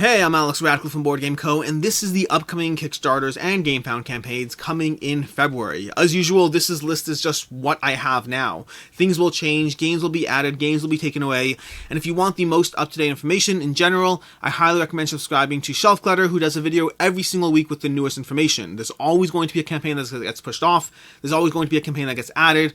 Hey, I'm Alex Radcliffe from Board Game Co., and this is the upcoming Kickstarters and Gamefound campaigns coming in February. As usual, this list is just what I have now. Things will change, games will be added, games will be taken away, and if you want the most up-to-date information in general, I highly recommend subscribing to Shelf Clutter, who does a video every single week with the newest information. There's always going to be a campaign that gets pushed off, there's always going to be a campaign that gets added.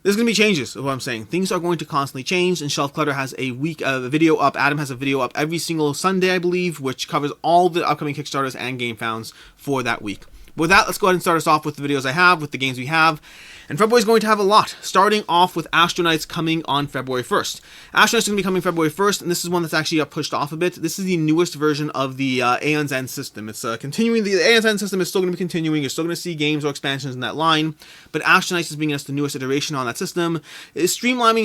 There's going to be changes, is what I'm saying. Things are going to constantly change, and Shelf Clutter has a video up. Adam has a video up every single Sunday, I believe, which covers all the upcoming Kickstarters and Gamefounds for that week. But with that, let's go ahead and start us off with the videos I have, with the games we have. And February is going to have a lot, starting off with Astro coming on February 1st. Astro is going to be coming February 1st, and this is one that's actually pushed off a bit. This is the newest version of the Aeon's End system. It's continuing, the Aeon's End system is still going to be continuing. You're still going to see games or expansions in that line, but Astro is bringing us the newest iteration on that system. It's streamlining.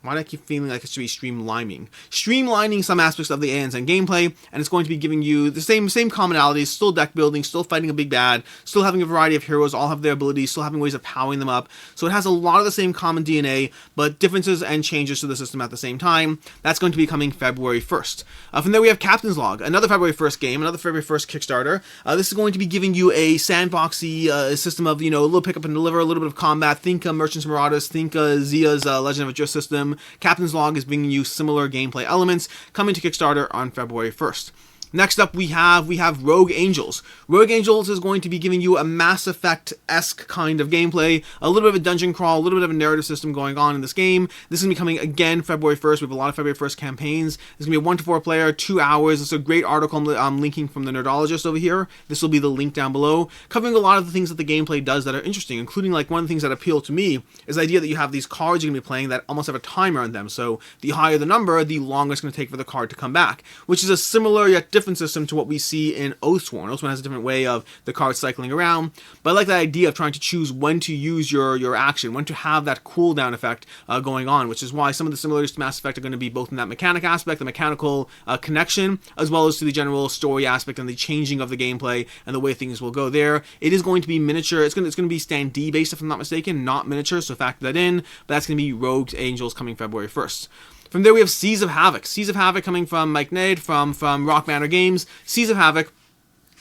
Why do I keep feeling like it should be streamlining some aspects of the Aeon's End gameplay, and it's going to be giving you the same commonalities, still deck building, still fighting a big bad, still having a variety of heroes, all have their abilities, still having ways of powering them up. So it has a lot of the same common DNA, but differences and changes to the system at the same time. That's going to be coming February 1st. From there we have Captain's Log, another February 1st game, another February 1st Kickstarter. This is going to be giving you a sandboxy system of, a little pick up and deliver, a little bit of combat. Think Merchants and Marauders, think Zia's Legend of Adrift system. Captain's Log is bringing you similar gameplay elements, coming to Kickstarter on February 1st. Next up, we have Rogue Angels. Rogue Angels is going to be giving you a Mass Effect-esque kind of gameplay, a little bit of a dungeon crawl, a little bit of a narrative system going on in this game. This is going to be coming again February 1st. We have a lot of February 1st campaigns. It's going to be a 1 to 4 player, 2 hours. It's a great article I'm linking from the Nerdologist over here. This will be the link down below, covering a lot of the things that the gameplay does that are interesting, including like one of the things that appeal to me is the idea that you have these cards you're going to be playing that almost have a timer on them. So the higher the number, the longer it's going to take for the card to come back, which is a similar yet different system to what we see in Oathsworn. Oathsworn has a different way of the cards cycling around, but I like that idea of trying to choose when to use your action, when to have that cooldown effect going on, which is why some of the similarities to Mass Effect are going to be both in that mechanic aspect, the mechanical connection, as well as to the general story aspect and the changing of the gameplay and the way things will go there. It is going to be miniature. It's going to be stand-D based, if I'm not mistaken, not miniature, so factor that in, but that's going to be Rogue Angels coming February 1st. From there we have Seas of Havoc. Seas of Havoc coming from Mike Nade from Rock Manor Games. Seas of Havoc,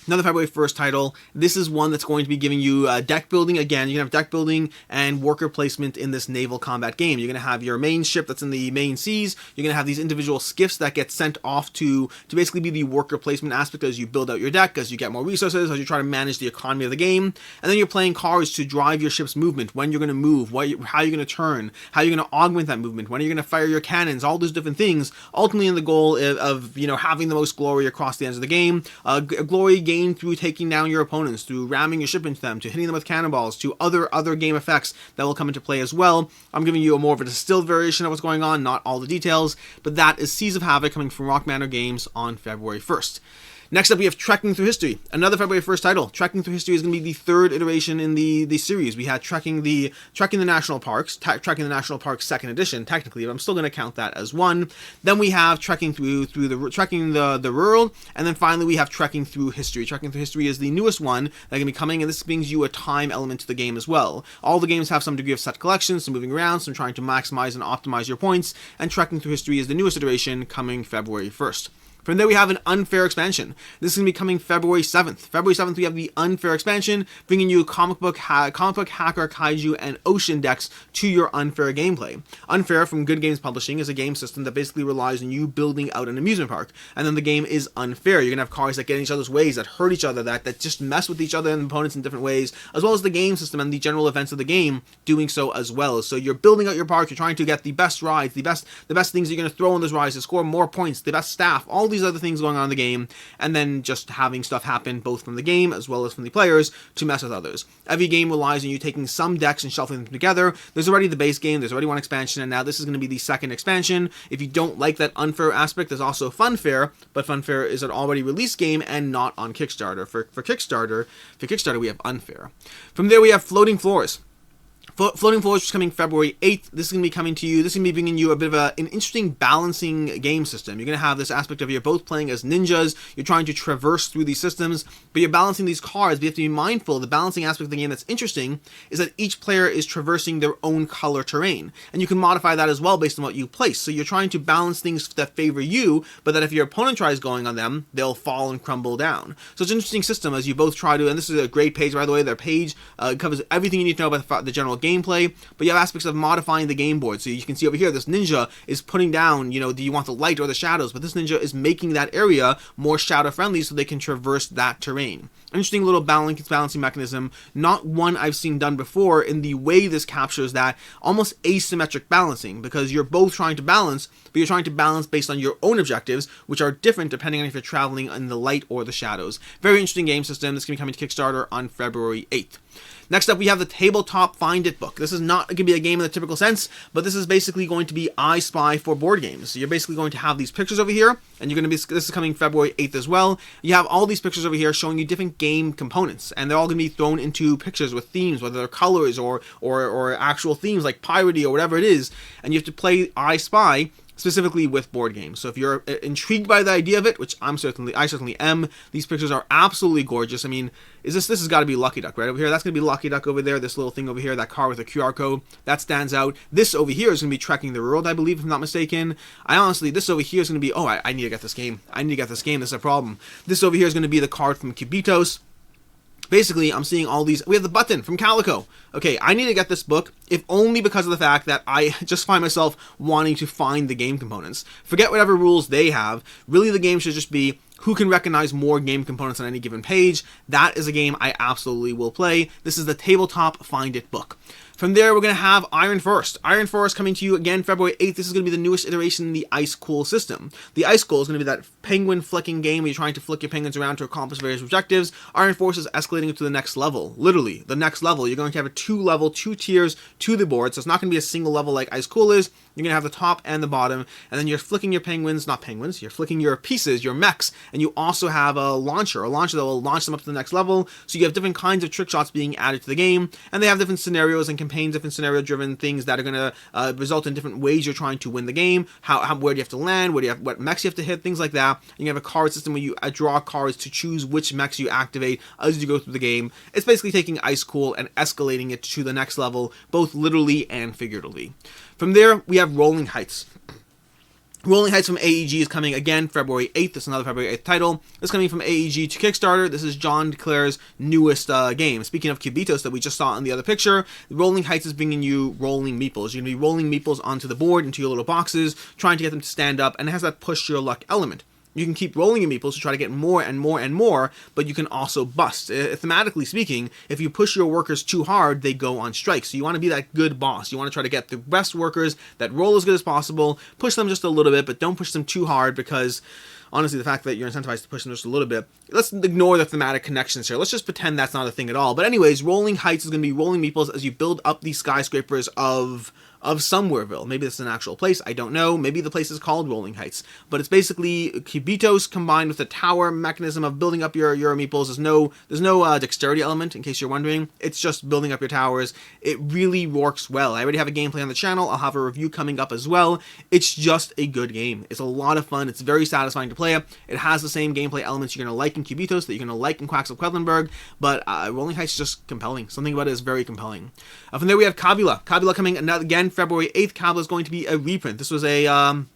another February 1st title. This is one that's going to be giving you deck building. Again, you're going to have deck building and worker placement in this naval combat game. You're going to have your main ship that's in the main seas. You're going to have these individual skiffs that get sent off to basically be the worker placement aspect as you build out your deck, as you get more resources, as you try to manage the economy of the game. And then you're playing cards to drive your ship's movement, when you're going to move, how you're going to turn, how you're going to augment that movement, when you're going to fire your cannons, all those different things, ultimately in the goal of having the most glory across the ends of the game. Glory gained through taking down your opponents, through ramming your ship into them, to hitting them with cannonballs, to other game effects that will come into play as well. I'm giving you a more of a distilled variation of what's going on, not all the details, but that is Seas of Havoc coming from Rock Manor Games on February 1st. Next up, we have Trekking Through History, another February 1st title. Trekking Through History is going to be the third iteration in the series. We had Trekking the National Parks, Trekking the National Parks 2nd edition, technically, but I'm still going to count that as one. Then we have Trekking through the Rural, and then finally we have Trekking Through History. Trekking Through History is the newest one that's going to be coming, and this brings you a time element to the game as well. All the games have some degree of set collections, some moving around, some trying to maximize and optimize your points, and Trekking Through History is the newest iteration coming February 1st. From there we have an Unfair expansion. This is going to be coming February 7th. February 7th we have the Unfair expansion, bringing you comic book, hacker, kaiju, and ocean decks to your Unfair gameplay. Unfair from Good Games Publishing is a game system that basically relies on you building out an amusement park. And then the game is unfair. You're going to have cards that get in each other's ways, that hurt each other, that just mess with each other and opponents in different ways, as well as the game system and the general events of the game doing so as well. So you're building out your park, you're trying to get the best rides, the best things you're going to throw in those rides to score more points, the best staff, all these other things going on in the game, and then just having stuff happen both from the game as well as from the players to mess with others. Every game relies on you taking some decks and shuffling them together. There's already the base game, there's already one expansion, and now this is going to be the second expansion. If you don't like that Unfair aspect, there's also Funfair, but Funfair is an already released game and not on Kickstarter. For Kickstarter we have Unfair. From there we have Floating Floors. Floating Forge is coming February 8th. This is going to be coming to you. This is going to be bringing you a bit of an interesting balancing game system. You're going to have this aspect of you're both playing as ninjas. You're trying to traverse through these systems, but you're balancing these cards. But you have to be mindful. The balancing aspect of the game that's interesting is that each player is traversing their own color terrain. And you can modify that as well based on what you place. So you're trying to balance things that favor you, but that if your opponent tries going on them, they'll fall and crumble down. So it's an interesting system as you both try to, and this is a great page, by the way. Their page covers everything you need to know about the general gameplay, but you have aspects of modifying the game board. So you can see over here, this ninja is putting down, do you want the light or the shadows? But this ninja is making that area more shadow friendly so they can traverse that terrain. Interesting little balancing mechanism, not one I've seen done before in the way this captures that almost asymmetric balancing, because you're both trying to balance, but you're trying to balance based on your own objectives, which are different depending on if you're traveling in the light or the shadows. Very interesting game system. This is going to be coming to Kickstarter on February 8th. Next up, we have the Tabletop FinditBook. This is not going to be a game in the typical sense, but this is basically going to be I Spy for board games. So you're basically going to have these pictures over here, and you're going to be, this is coming February 8th as well. You have all these pictures over here showing you different game components, and they're all going to be thrown into pictures with themes, whether they're colors or actual themes like piratey or whatever it is, and you have to play I Spy specifically with board games. So if you're intrigued by the idea of it, which I certainly am, these pictures are absolutely gorgeous. I mean, this has got to be Lucky Duck right over here. That's going to be Lucky Duck over there. This little thing over here, that car with a QR code, that stands out. This over here is going to be Trekking the World, I believe, if I'm not mistaken. This over here is going to be, I need to get this game. This is a problem. This over here is going to be the card from Kubitos. Basically, I'm seeing all these. We have the button from Calico. Okay, I need to get this book, if only because of the fact that I just find myself wanting to find the game components. Forget whatever rules they have. Really, the game should just be who can recognize more game components on any given page. That is a game I absolutely will play. This is the Tabletop FinditBook. From there, we're going to have Iron Forest. Iron Forest coming to you again February 8th. This is going to be the newest iteration in the Ice Cool system. The Ice Cool is going to be that penguin flicking game where you're trying to flick your penguins around to accomplish various objectives. Iron Forest is escalating it to the next level. Literally, the next level. You're going to have a two tiers to the board, so it's not going to be a single level like Ice Cool is. You're going to have the top and the bottom, and then you're flicking your you're flicking your pieces, your mechs, and you also have a launcher that will launch them up to the next level. So you have different kinds of trick shots being added to the game, and they have different scenarios and campaigns, different scenario-driven things that are going to result in different ways you're trying to win the game. Where do you have to land? What mechs you have to hit? Things like that. And you have a card system where you draw cards to choose which mechs you activate as you go through the game. It's basically taking Ice Cool and escalating it to the next level, both literally and figuratively. From there, we have Rolling Heights. Rolling Heights from AEG is coming again February 8th. This is another February 8th title. This is coming from AEG to Kickstarter. This is John DeClaire's newest game. Speaking of Kubitos that we just saw in the other picture, Rolling Heights is bringing you rolling meeples. You're going to be rolling meeples onto the board, into your little boxes, trying to get them to stand up, and it has that push your luck element. You can keep rolling your meeples to try to get more and more and more, but you can also bust. Thematically speaking, if you push your workers too hard, they go on strike. So you want to be that good boss. You want to try to get the best workers that roll as good as possible, push them just a little bit, but don't push them too hard because honestly, the fact that you're incentivized to push them just a little bit, let's ignore the thematic connections here. Let's just pretend that's not a thing at all. But anyways, Rolling Heights is going to be rolling meeples as you build up these skyscrapers of Somewhereville. Maybe this is an actual place, I don't know. Maybe the place is called Rolling Heights. But it's basically Kubitos combined with the tower mechanism of building up your meeples. There's no dexterity element, in case you're wondering. It's just building up your towers. It really works well. I already have a gameplay on the channel. I'll have a review coming up as well. It's just a good game. It's a lot of fun. It's very satisfying to play. It has the same gameplay elements you're going to like in Kubitos that you're going to like in Quacks of Quedlinburg, but Rolling Heights is just compelling. Something about it is very compelling. From there we have Kabula. Kabula coming again February 8th. Kabula is going to be a reprint. This was a game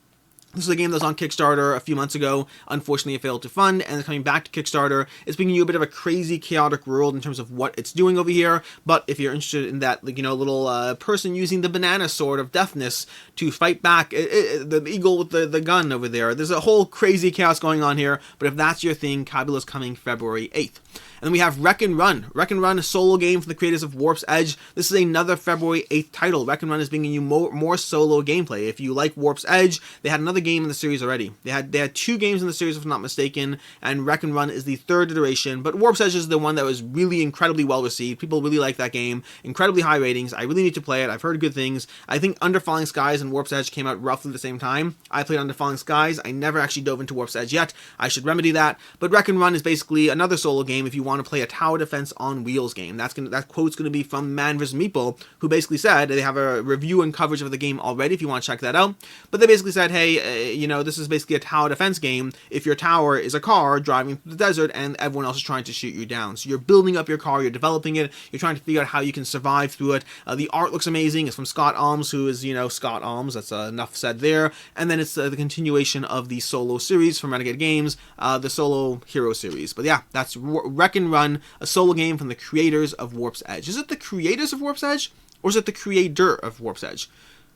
that was on Kickstarter a few months ago. Unfortunately, it failed to fund, and it's coming back to Kickstarter. It's bringing you a bit of a crazy, chaotic world in terms of what it's doing over here. But if you're interested in that, little person using the banana sword of deafness to fight back the eagle with the gun over there, there's a whole crazy chaos going on here. But if that's your thing, Kabula's coming February 8th. And then we have Wreck and Run. Wreck and Run, a solo game from the creators of Warp's Edge. This is another February 8th title. Wreck and Run is bringing you more solo gameplay. If you like Warp's Edge, they had another game in the series already. They had two games in the series, if I'm not mistaken, and Wreck and Run is the third iteration. But Warp's Edge is the one that was really incredibly well received. People really like that game. Incredibly high ratings. I really need to play it. I've heard good things. I think Under Falling Skies and Warp's Edge came out roughly the same time. I played Under Falling Skies. I never actually dove into Warp's Edge yet. I should remedy that. But Wreck and Run is basically another solo game if you want want to play a tower defense on wheels game. That quote's going to be from Man vs. Meeple, who basically said, they have a review and coverage of the game already if you want to check that out, but they basically said, hey, this is basically a tower defense game if your tower is a car driving through the desert and everyone else is trying to shoot you down. So you're building up your car, you're developing it, you're trying to figure out how you can survive through it. The art looks amazing. It's from Scott Alms, who is, Scott Alms. That's enough said there. And then it's the continuation of the solo series from Renegade Games, the solo hero series. But yeah, that's Wreck and Run, a solo game from the creators of Warp's Edge. Is it the creators of Warp's Edge, or is it the creator of Warp's Edge?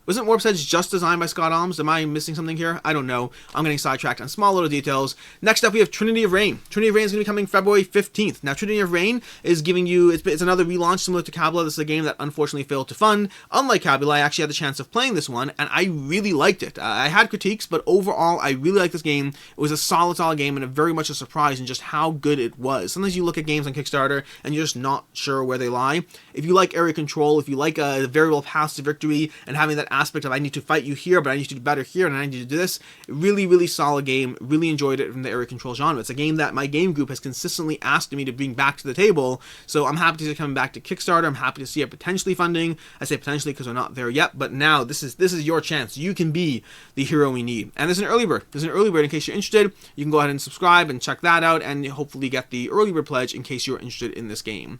Wasn't Warp's Edge just designed by Scott Alms? Am I missing something here? I don't know. I'm getting sidetracked on small little details. Next up, we have Trinity of Reign. Trinity of Reign is going to be coming February 15th. Now, Trinity of Reign is giving you, it's another relaunch similar to Kabula. This is a game that unfortunately failed to fund. Unlike Kabula, I actually had the chance of playing this one, and I really liked it. I had critiques, but overall, I really liked this game. It was a solid game, and very much a surprise in just how good it was. Sometimes you look at games on Kickstarter, and you're just not sure where they lie. If you like area control, if you like a variable path to victory, and having that aspect of I need to fight you here, but I need to do better here, and I need to do this. Really, really solid game. Really enjoyed it from the area control genre. It's a game that my game group has consistently asked me to bring back to the table, so I'm happy to see it coming back to Kickstarter. I'm happy to see it potentially funding. I say potentially because we're not there yet, but now this is your chance. You can be the hero we need. And there's an early bird. In case you're interested. You can go ahead and subscribe and check that out, and hopefully get the early bird pledge in case you're interested in this game.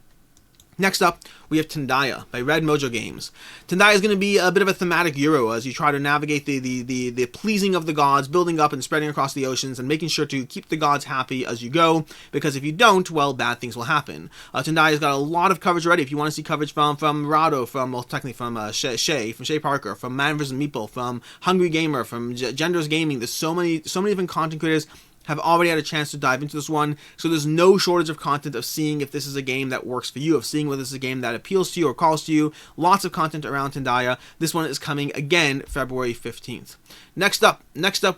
Next up, we have Tindaya by Red Mojo Games. Tindaya is going to be a bit of a thematic Euro as you try to navigate the pleasing of the gods, building up and spreading across the oceans, and making sure to keep the gods happy as you go, because if you don't, well, bad things will happen. Tindaya's got a lot of coverage already. If you want to see coverage from Rado, from Shay Parker, from Man vs. Meeple, from Hungry Gamer, from Genders Gaming, there's so many different content creators have already had a chance to dive into this one, so there's no shortage of content of seeing if this is a game that works for you, of seeing whether this is a game that appeals to you or calls to you. Lots of content around Tindaya. This one is coming again February 15th. Next up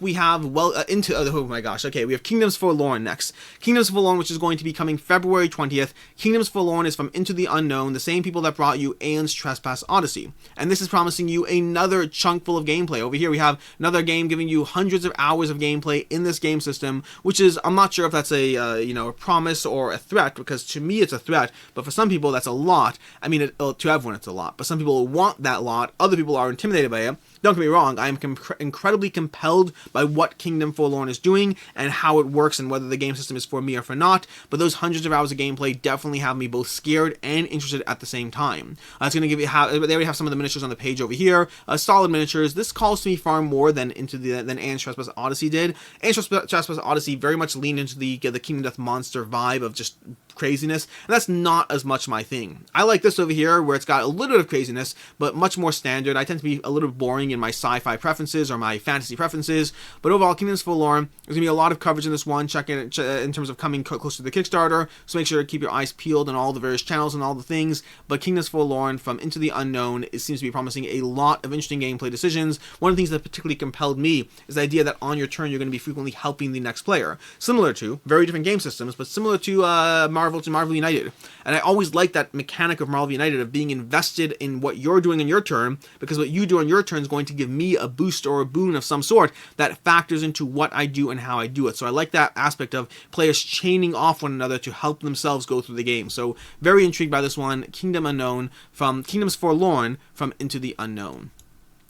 we have we have Kingdoms Forlorn next. Kingdoms Forlorn, which is going to be coming February 20th. Kingdoms Forlorn is from Into the Unknown, the same people that brought you Aeon's Trespass Odyssey, and this is promising you another chunk full of gameplay. Over here we have another game giving you hundreds of hours of gameplay in this game system, which is, I'm not sure if that's a promise or a threat, because to me it's a threat, but for some people that's a lot. I mean, to everyone it's a lot, but some people want that lot, other people are intimidated by it. Don't get me wrong, I am incredibly compelled by what Kingdom Forlorn is doing and how it works and whether the game system is for me or for not, but those hundreds of hours of gameplay definitely have me both scared and interested at the same time. It's going to give you, they already have some of the miniatures on the page over here, solid miniatures. This calls to me far more than Aeon's Trespass Odyssey did. Aeon's Trespass Odyssey very much leaned into the Kingdom Death Monster vibe of just craziness, and that's not as much my thing. I like this over here where it's got a little bit of craziness, but much more standard. I tend to be a little bit boring in my sci-fi preferences or my fantasy preferences, but overall, Kingdoms Forlorn, there's going to be a lot of coverage in this one. Check it in terms of coming close to the Kickstarter, so make sure to keep your eyes peeled on all the various channels and all the things, but Kingdoms Forlorn from Into the Unknown, it seems to be promising a lot of interesting gameplay decisions. One of the things that particularly compelled me is the idea that on your turn, you're going to be frequently helping the next player. Similar to, very different game systems, but similar to Marvel United. And I always like that mechanic of Marvel United of being invested in what you're doing on your turn, because what you do on your turn is going to give me a boost or a boon of some sort that factors into what I do and how I do it. So I like that aspect of players chaining off one another to help themselves go through the game. So very intrigued by this one, Kingdoms Forlorn from Into the Unknown.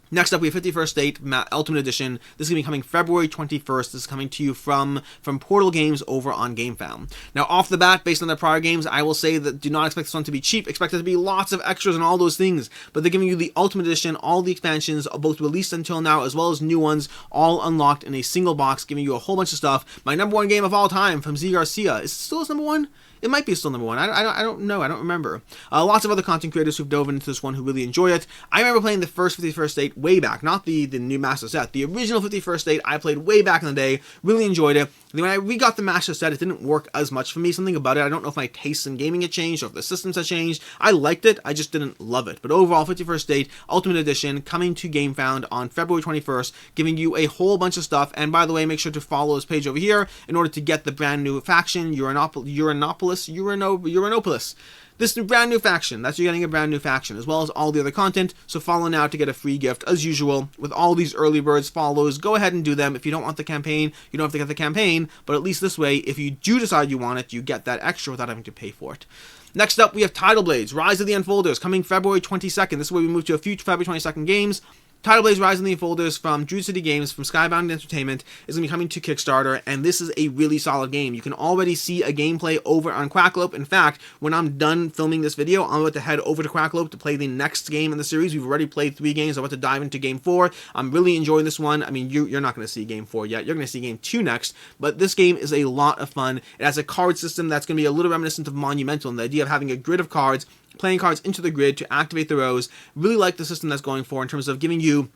Next up, we have 51st State Ultimate Edition. This is going to be coming February 21st. This is coming to you from Portal Games over on Gamefound. Now, off the bat, based on their prior games, I will say that do not expect this one to be cheap. Expect there to be lots of extras and all those things. But they're giving you the Ultimate Edition, all the expansions, both released until now, as well as new ones, all unlocked in a single box, giving you a whole bunch of stuff. My number one game of all time from Z Garcia. Is it still his number one? It might be still number one. I don't know. I don't remember. Lots of other content creators who've dove into this one who really enjoy it. I remember playing the first 51st State way back, not the new Master Set. The original 51st State I played way back in the day. Really enjoyed it. Then when I re-got the Master Set, it didn't work as much for me. Something about it. I don't know if my tastes in gaming had changed or if the systems had changed. I liked it. I just didn't love it. But overall, 51st State Ultimate Edition coming to Gamefound on February 21st, giving you a whole bunch of stuff. And by the way, make sure to follow this page over here in order to get the brand new faction, Uranopolis Uranopolis. This brand new faction, that's you're getting a brand new faction, as well as all the other content, so follow now to get a free gift, as usual, with all these early birds follows. Go ahead and do them. If you don't want the campaign, you don't have to get the campaign, but at least this way, if you do decide you want it, you get that extra without having to pay for it. Next up, we have Tidal Blades, Rise of the Unfolders, coming February 22nd. This is where we move to a few February 22nd games. Tidal Blades Rise of the Unfolders from Druid City Games, from Skybound Entertainment, is going to be coming to Kickstarter, and this is a really solid game. You can already see a gameplay over on Quacklope. In fact, when I'm done filming this video, I'm about to head over to Quacklope to play the next game in the series. We've already played 3 games. I'm about to dive into Game 4. I'm really enjoying this one. I mean, you're not going to see Game 4 yet. You're going to see Game 2 next, but this game is a lot of fun. It has a card system that's going to be a little reminiscent of Monumental, and the idea of having a grid of cards, playing cards into the grid to activate the rows. Really like the system that's going for in terms of giving you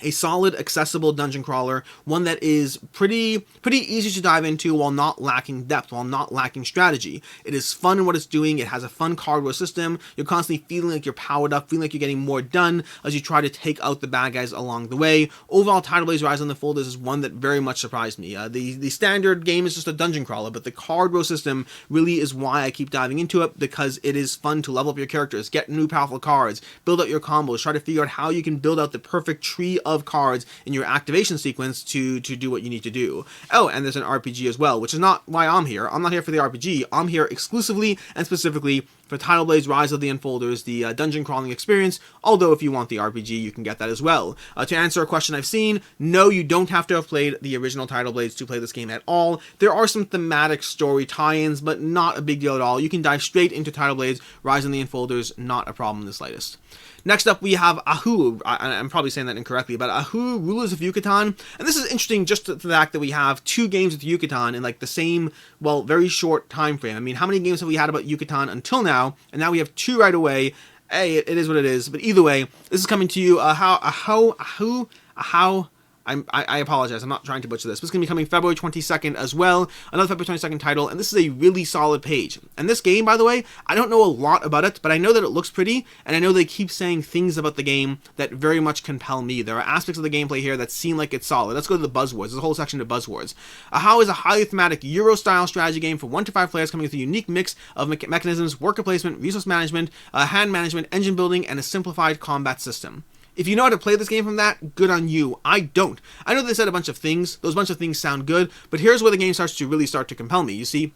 a solid, accessible dungeon crawler, one that is pretty easy to dive into while not lacking depth, while not lacking strategy. It is fun in what it's doing. It has a fun card row system. You're constantly feeling like you're powered up, feeling like you're getting more done as you try to take out the bad guys along the way. Overall, Tidal Blades Rise on the Folders is one that very much surprised me. The standard game is just a dungeon crawler, but the card row system really is why I keep diving into it, because it is fun to level up your characters, get new powerful cards, build out your combos, try to figure out how you can build out the perfect tree of cards in your activation sequence to do what you need to do. Oh, and there's an RPG as well, which is not why I'm here. I'm not here for the RPG. I'm here exclusively and specifically for Tidal Blades Rise of the Unfolders, the dungeon crawling experience, although if you want the RPG, you can get that as well. To answer a question I've seen, no, you don't have to have played the original Tidal Blades to play this game at all. There are some thematic story tie-ins, but not a big deal at all. You can dive straight into Tidal Blades Rise of the Unfolders, not a problem in the slightest. Next up, we have Ahau. I'm probably saying that incorrectly, but Ahau, Rulers of Yucatan. And this is interesting just to the fact that we have 2 games with Yucatan in like the same, well, very short time frame. I mean, how many games have we had about Yucatan until now? And now we have 2 right away. Hey, it is what it is. But either way, this is coming to you. Ahau. I apologize, I'm not trying to butcher this. This is going to be coming February 22nd as well. Another February 22nd title, and this is a really solid page. And this game, by the way, I don't know a lot about it, but I know that it looks pretty, and I know they keep saying things about the game that very much compel me. There are aspects of the gameplay here that seem like it's solid. Let's go to the buzzwords. There's a whole section of buzzwords. Ahau is a highly thematic Euro-style strategy game for 1 to 5 players, coming with a unique mix of mechanisms, worker placement, resource management, hand management, engine building, and a simplified combat system. If you know how to play this game from that, good on you. I don't. I know they said a bunch of things. Those bunch of things sound good, but here's where the game starts to compel me. You see,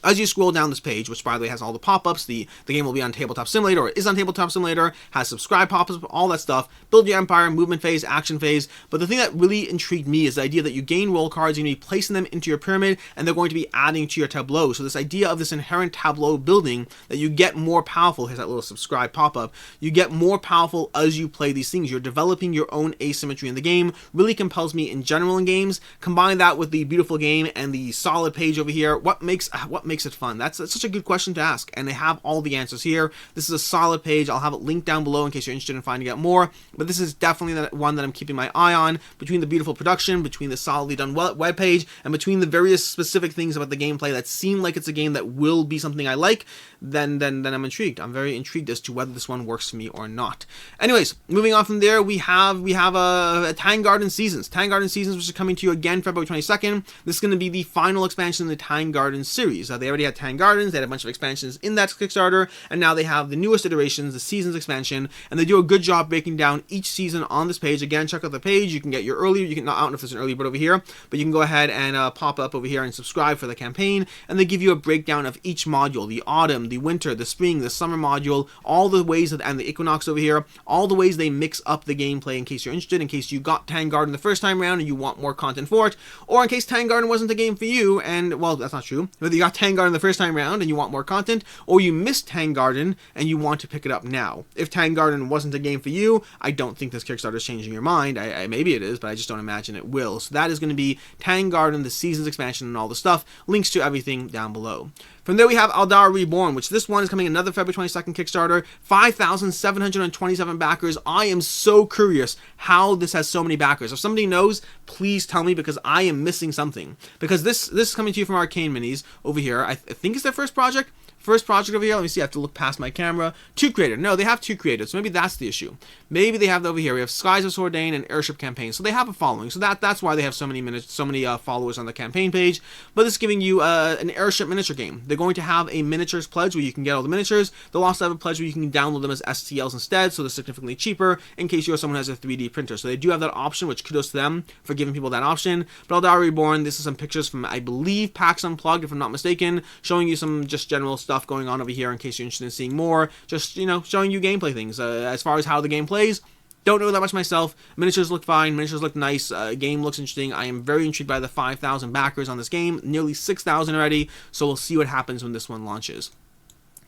as you scroll down this page, which by the way has all the pop-ups, the game will be on Tabletop Simulator, or is on Tabletop Simulator, has subscribe pop-ups, all that stuff, build your empire, movement phase, action phase, but the thing that really intrigued me is the idea that you gain roll cards, you're going to be placing them into your pyramid, and they're going to be adding to your tableau. So this idea of this inherent tableau building, that you get more powerful, here's that little subscribe pop-up, you get more powerful as you play these things. You're developing your own asymmetry in the game, really compels me in general in games. Combine that with the beautiful game and the solid page over here, what makes it fun? That's such a good question to ask, and they have all the answers here. This is a solid page. I'll have it linked down below in case you're interested in finding out more, but this is definitely the one that I'm keeping my eye on, between the beautiful production, between the solidly done web page, and between the various specific things about the gameplay that seem like it's a game that will be something I like. Then I'm intrigued. I'm very intrigued as to whether this one works for me or not. Anyways, moving on from there, we have a Tang Garden Seasons. Tang Garden Seasons, which is coming to you again February 22nd. This is going to be the final expansion in the Tang Garden series. They already had Tang Gardens, they had a bunch of expansions in that Kickstarter, and now they have the newest iterations, the Seasons expansion, and they do a good job breaking down each season on this page. Again, check out the page. You can get your early, I don't know if there's an early bird over here, but you can go ahead and pop up over here and subscribe for the campaign, and they give you a breakdown of each module, the autumn, the winter, the spring, the summer module, all the ways and the equinox over here, all the ways they mix up the gameplay in case you're interested, in case you got Tang Garden the first time around and you want more content for it, or in case Tang Garden wasn't a game for you, and, well, that's not true, whether you got Tang Garden the first time around and you want more content, or you missed Tang Garden and you want to pick it up now. If Tang Garden wasn't a game for you, I don't think this Kickstarter is changing your mind. Maybe it is, but I just don't imagine it will. So that is going to be Tang Garden, the Seasons expansion, and all the stuff. Links to everything down below. From there we have Aldara Reborn, which this one is coming another February 22nd Kickstarter, 5,727 backers. I am so curious how this has so many backers. If somebody knows, please tell me, because I am missing something. Because this is coming to you from Arcane Minis over here. I think it's their first project. first project over here, let me see, I have to look past my camera. 2 created. No, they have 2 created, so maybe that's the issue. Maybe they have over here. We have Skies of Sordain and Airship Campaign, so they have a following. So that's why they have so many followers on the campaign page. But this is giving you an airship miniature game. They're going to have a miniatures pledge where you can get all the miniatures. They'll also have a pledge where you can download them as STLs instead, so they're significantly cheaper in case you're someone who has a 3D printer. So they do have that option, which kudos to them for giving people that option. But Aldara Reborn, this is some pictures from, I believe, PAX Unplugged, if I'm not mistaken, showing you some just general stuff going on over here in case you're interested in seeing more. Just, showing you gameplay things. As far as how the game plays, don't know that much myself. Miniatures look fine. Miniatures look nice. Game looks interesting. I am very intrigued by the 5,000 backers on this game. Nearly 6,000 already. So we'll see what happens when this one launches.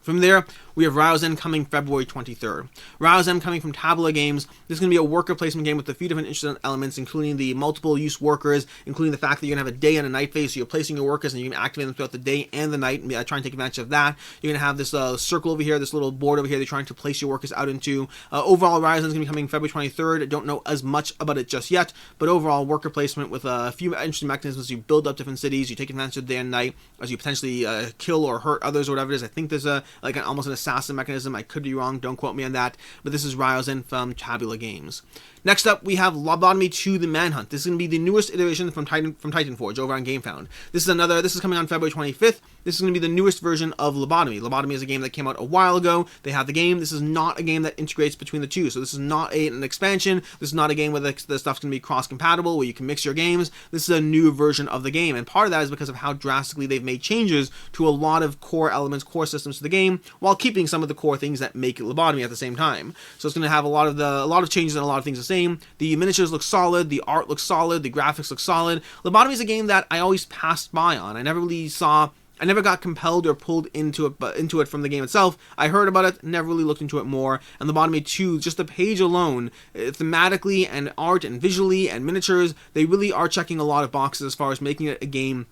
From there, we have Ryozen coming February 23rd. Ryozen coming from Tabletop Games. This is going to be a worker placement game with a few different interesting elements, including the multiple use workers, including the fact that you're going to have a day and a night phase, so you're placing your workers and you can activate them throughout the day and the night, and try and take advantage of that. You're going to have this circle over here, this little board over here they're trying to place your workers out into. Overall, Ryozen is going to be coming February 23rd. I don't know as much about it just yet, but overall, worker placement with a few interesting mechanisms. You build up different cities, you take advantage of day and night as you potentially kill or hurt others or whatever it is. I think there's almost an assassin mechanism. I could be wrong, don't quote me on that, but this is Ryozen from Tabletop Games. Next up, we have Lobotomy 2: The Manhunt. This is going to be the newest iteration from Titan Forge over on Gamefound. This is coming on February 25th. This is going to be the newest version of Lobotomy. Lobotomy is a game that came out a while ago. They have the game. This is not a game that integrates between the two. So this is not an expansion. This is not a game where the stuff's going to be cross-compatible, where you can mix your games. This is a new version of the game. And part of that is because of how drastically they've made changes to a lot of core elements, core systems to the game, while keeping some of the core things that make it Lobotomy at the same time. So it's going to have a lot of changes and a lot of things the same. The miniatures look solid. The art looks solid. The graphics look solid. Lobotomy is a game that I always passed by on. I never got compelled or pulled into it from the game itself. I heard about it, never really looked into it more. And Lobotomy 2, just the page alone, thematically and art and visually and miniatures, they really are checking a lot of boxes as far as making it a game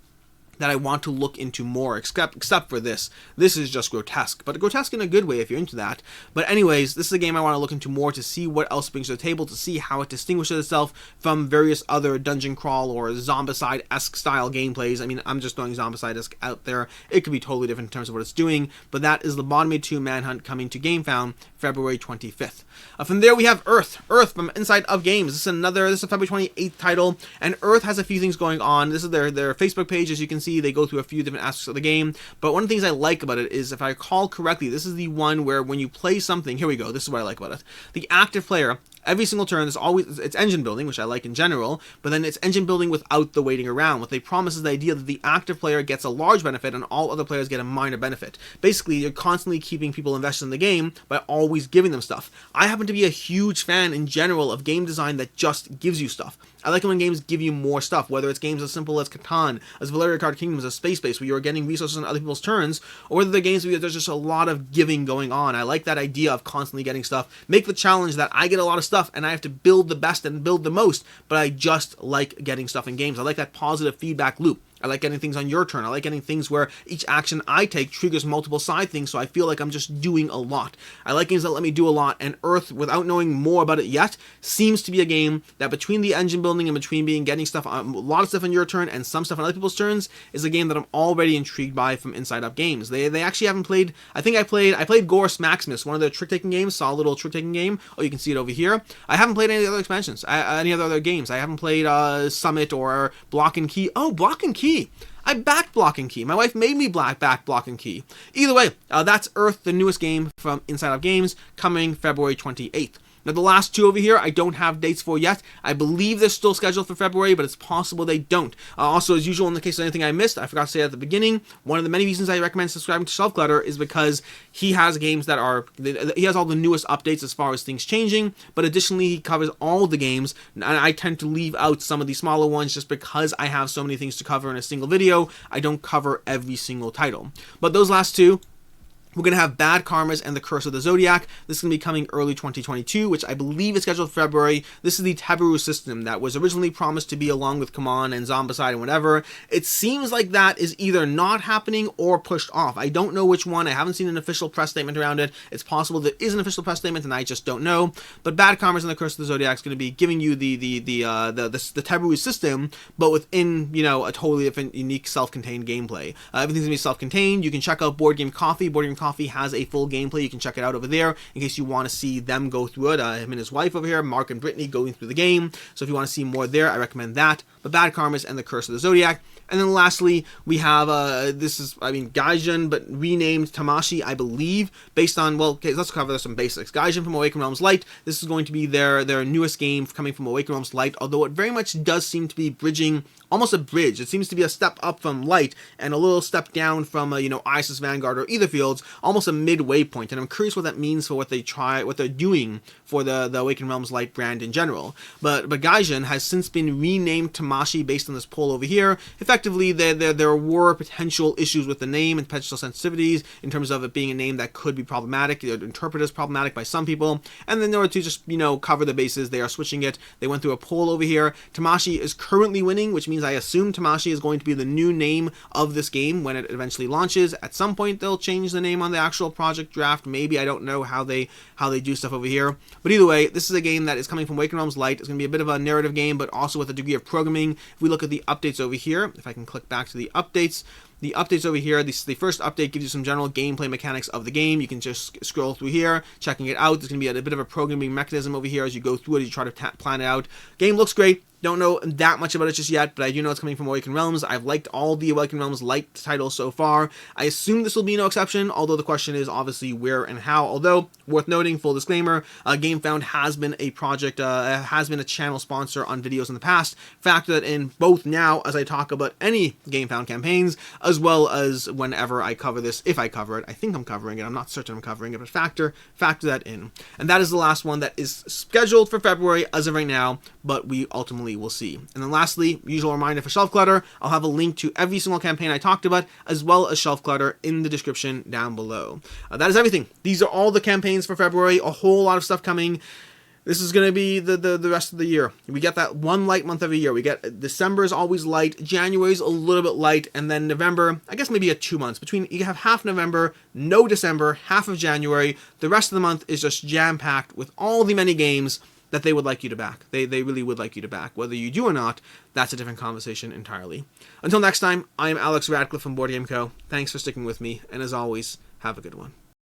that I want to look into more, except for this. This is just grotesque, but grotesque in a good way if you're into that. But anyways, this is a game I want to look into more to see what else it brings to the table, to see how it distinguishes itself from various other dungeon crawl or Zombicide-esque style gameplays. I mean, I'm just throwing Zombicide-esque out there. It could be totally different in terms of what it's doing, but that is Lobotomy 2 Manhunt coming to Gamefound February 25th. From there we have Earth from Inside of Games. This is a February 28th title, and Earth has a few things going on. This is their Facebook page, as you can see. They go through a few different aspects of the game, but one of the things I like about it is, if I recall correctly, this is the one where when you play something, here we go, this is what I like about it. The active player, every single turn, it's engine building, which I like in general, but then it's engine building without the waiting around. What they promise is the idea that the active player gets a large benefit and all other players get a minor benefit. Basically, you're constantly keeping people invested in the game by always giving them stuff. I happen to be a huge fan in general of game design that just gives you stuff. I like it when games give you more stuff, whether it's games as simple as Catan, as Valeria Card Kingdoms, as Space Base, where you're getting resources on other people's turns, or whether they're games where there's just a lot of giving going on. I like that idea of constantly getting stuff. Make the challenge that I get a lot of stuff and I have to build the best and build the most, but I just like getting stuff in games. I like that positive feedback loop. I like getting things on your turn. I like getting things where each action I take triggers multiple side things, so I feel like I'm just doing a lot. I like games that let me do a lot, and Earth, without knowing more about it yet, seems to be a game that between the engine building and between getting stuff, a lot of stuff on your turn and some stuff on other people's turns, is a game that I'm already intrigued by from Inside Up Games. They actually haven't played, I played Gorse Maximus, one of their trick-taking games, saw a little trick-taking game. Oh, you can see it over here. I haven't played any of the other expansions, any other games. I haven't played Summit or Block and Key. Oh, Block and Key! I backed Block and Key. My wife made me back Block and Key. Either way, that's Earth, the newest game from Inside Out Games, coming February 28th. Now, the last two over here, I don't have dates for yet. I believe they're still scheduled for February, but it's possible they don't. Also, as usual, in the case of anything I missed, I forgot to say at the beginning, one of the many reasons I recommend subscribing to Shelf Clutter is because he has games that he has all the newest updates as far as things changing, but additionally, he covers all the games, and I tend to leave out some of the smaller ones just because I have so many things to cover in a single video. I don't cover every single title. But those last two, We're going to have Bad Karmas and the Curse of the Zodiac. This is going to be coming early 2022, which I believe is scheduled for February. This is the Taboo system that was originally promised to be along with Kaman and Zombicide and whatever. It seems like that is either not happening or pushed off. I don't know which one. I haven't seen an official press statement around it. It's possible there is an official press statement and I just don't know. But Bad Karmas and the Curse of the Zodiac is going to be giving you the Taboo system, but within, you know, a totally different, unique, self-contained gameplay. Everything's going to be self-contained. You can check out Board Game Coffee. Board Game Coffee has a full gameplay. You can check it out over there in case you want to see them go through it. Him and his wife over here, Mark and Brittany, going through the game. So if you want to see more there, I recommend that. But Bad Karmas and the Curse of the Zodiac. And then lastly, we have, Gaijun, but renamed Tamashi, I believe, based on, well, okay, let's cover some basics. Gaijun from Awakened Realms Light. This is going to be their newest game coming from Awakened Realms Light, although it very much does seem to be bridging, almost a bridge. It seems to be a step up from Light and a little step down from, Isis Vanguard or Aetherfields, almost a midway point. And I'm curious what that means for what they're doing for the Awakened Realms Light brand in general. But Gaijun has since been renamed Tamashi based on this poll over here. Effectively, there were potential issues with the name and potential sensitivities in terms of it being a name that could be problematic, interpreted as problematic by some people. And then there were to just, cover the bases, they are switching it. They went through a poll over here. Tamashi is currently winning, which means I assume Tamashi is going to be the new name of this game when it eventually launches. At some point, they'll change the name on the actual project draft. Maybe, I don't know how they do stuff over here. But either way, this is a game that is coming from Awakened Realms Light. It's going to be a bit of a narrative game, but also with a degree of programming. If we look at the updates over here, if I can click back to the updates over here, the first update gives you some general gameplay mechanics of the game. You can just scroll through here, checking it out. There's going to be a bit of a programming mechanism over here as you go through it, as you try to plan it out. Game looks great. Don't know that much about it just yet, but I do know it's coming from Awakened Realms. I've liked all the Awakened Realms Light titles so far. I assume this will be no exception, although the question is obviously where and how. Although, worth noting, full disclaimer, Gamefound has been a project, has been a channel sponsor on videos in the past. Factor that in both now as I talk about any Gamefound campaigns, as well as whenever I cover this, if I cover it. I think I'm covering it. I'm not certain I'm covering it, but factor that in. And that is the last one that is scheduled for February as of right now, but we ultimately will see. And then lastly, usual reminder for Shelf Clutter, I'll have a link to every single campaign I talked about, as well as Shelf Clutter in the description down below. That is everything. These are all the campaigns for February, a whole lot of stuff coming. This is going to be the rest of the year. We get that one light month every year. We get December is always light, January's a little bit light, and then November, I guess maybe 2 months. You have half November, no December, half of January. The rest of the month is just jam-packed with all the many games that they would like you to back. They really would like you to back. Whether you do or not, that's a different conversation entirely. Until next time, I am Alex Radcliffe from Board Game Co. Thanks for sticking with me, and as always, have a good one.